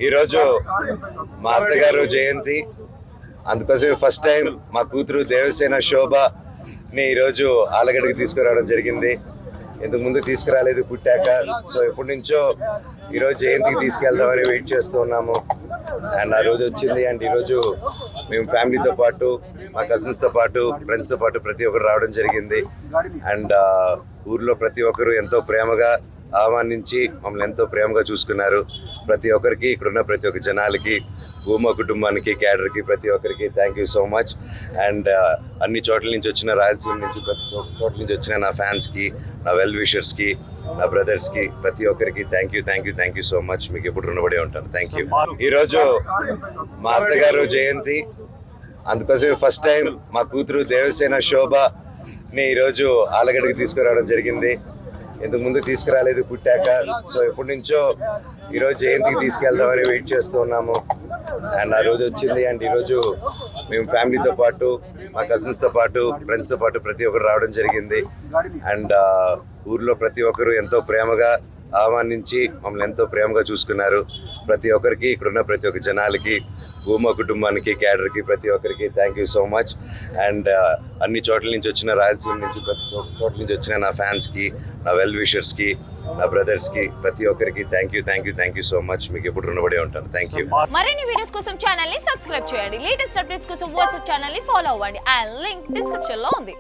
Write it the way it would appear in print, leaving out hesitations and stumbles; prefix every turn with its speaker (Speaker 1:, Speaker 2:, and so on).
Speaker 1: ఈరోజు మా అత్తగారు జయంతి, అందుకోసమే ఫస్ట్ టైం మా కూతురు దేవసేన శోభని ఈరోజు ఆలగడ్డకి తీసుకురావడం జరిగింది. ఇంతకు ముందు తీసుకురాలేదు పుట్టాక. సో ఎప్పటి నుంచో ఈరోజు జయంతికి తీసుకెళ్దామని వెయిట్ చేస్తూ ఉన్నాము. అండ్ ఆ రోజు వచ్చింది. అండ్ ఈరోజు మేము ఫ్యామిలీతో పాటు, మా కజిన్స్తో పాటు, ఫ్రెండ్స్తో పాటు ప్రతి ఒక్కరు రావడం జరిగింది. అండ్ ఊర్లో ప్రతి ఒక్కరు ఎంతో ప్రేమగా ఆహ్వానించి మమ్మల్ని ఎంతో ప్రేమగా చూసుకున్నారు. ప్రతి ఒక్కరికి, ఇక్కడున్న ప్రతి ఒక్క జనాలకి, భూమా కుటుంబానికి, క్యాడర్కి, ప్రతి ఒక్కరికి thank you so much. And అన్ని చోట్ల నుంచి వచ్చిన, రాయలసీమ నుంచి ప్రతి చోట్ల నుంచి వచ్చిన నా ఫ్యాన్స్కి, నా వెల్ విషర్స్కి, నా బ్రదర్స్కి, ప్రతి ఒక్కరికి థ్యాంక్ యూ సో మచ్. మీకు ఎప్పుడు రుణపడి ఉంటాను. Thank you. ఈరోజు మా అత్తగారు జయంతి, అందుకోసమే ఫస్ట్ టైం మా కూతురు దేవసేన శోభని ఈరోజు ఆలగడ్డకి తీసుకురావడం జరిగింది. ఇంతకు ముందు తీసుకురాలేదు పుట్టాక. సో ఎప్పటి నుంచో ఈరోజు జయంతికి తీసుకెళ్దామని వెయిట్ చేస్తూ ఉన్నాము. అండ్ ఆ రోజు వచ్చింది. అండ్ ఈరోజు మేము ఫ్యామిలీతో పాటు, మా కజిన్స్తో పాటు, ఫ్రెండ్స్తో పాటు ప్రతి ఒక్కరు రావడం జరిగింది. అండ్ ఊర్లో ప్రతి ఒక్కరు ఎంతో ప్రేమగా ఆహ్వానించి మమ్మల్ని ఎంతో ప్రేమగా చూసుకున్నారు. ప్రతి ఒక్కరికి, ఇక్కడున్న ప్రతి ఒక్క జనాలకి, భూమా కుటుంబానికి, క్యాడర్కి, ప్రతి ఒక్కరికి thank you so much. And అన్ని చోట్ల నుంచి వచ్చిన, రాయలసీమ నుంచి ప్రతి చోట్ల నుంచి వచ్చిన నా ఫ్యాన్స్కి, నా వెల్ విషర్స్కి, నా బ్రదర్స్కి, ప్రతి ఒక్కరికి థ్యాంక్ యూ సో మచ్. మీకు ఎప్పుడు రుణపడి ఉంటాను. Thank you.
Speaker 2: మరిన్ని వీడియోస్ కోసం ఛానల్ ని సబ్స్క్రైబ్ చేయండి. లేటెస్ట్ అప్డేట్స్ కోసం వాట్సాప్ ఛానల్ ని ఫాలో అవ్వండి. ఆ లింక్ డిస్క్రిప్షన్ లో ఉంది.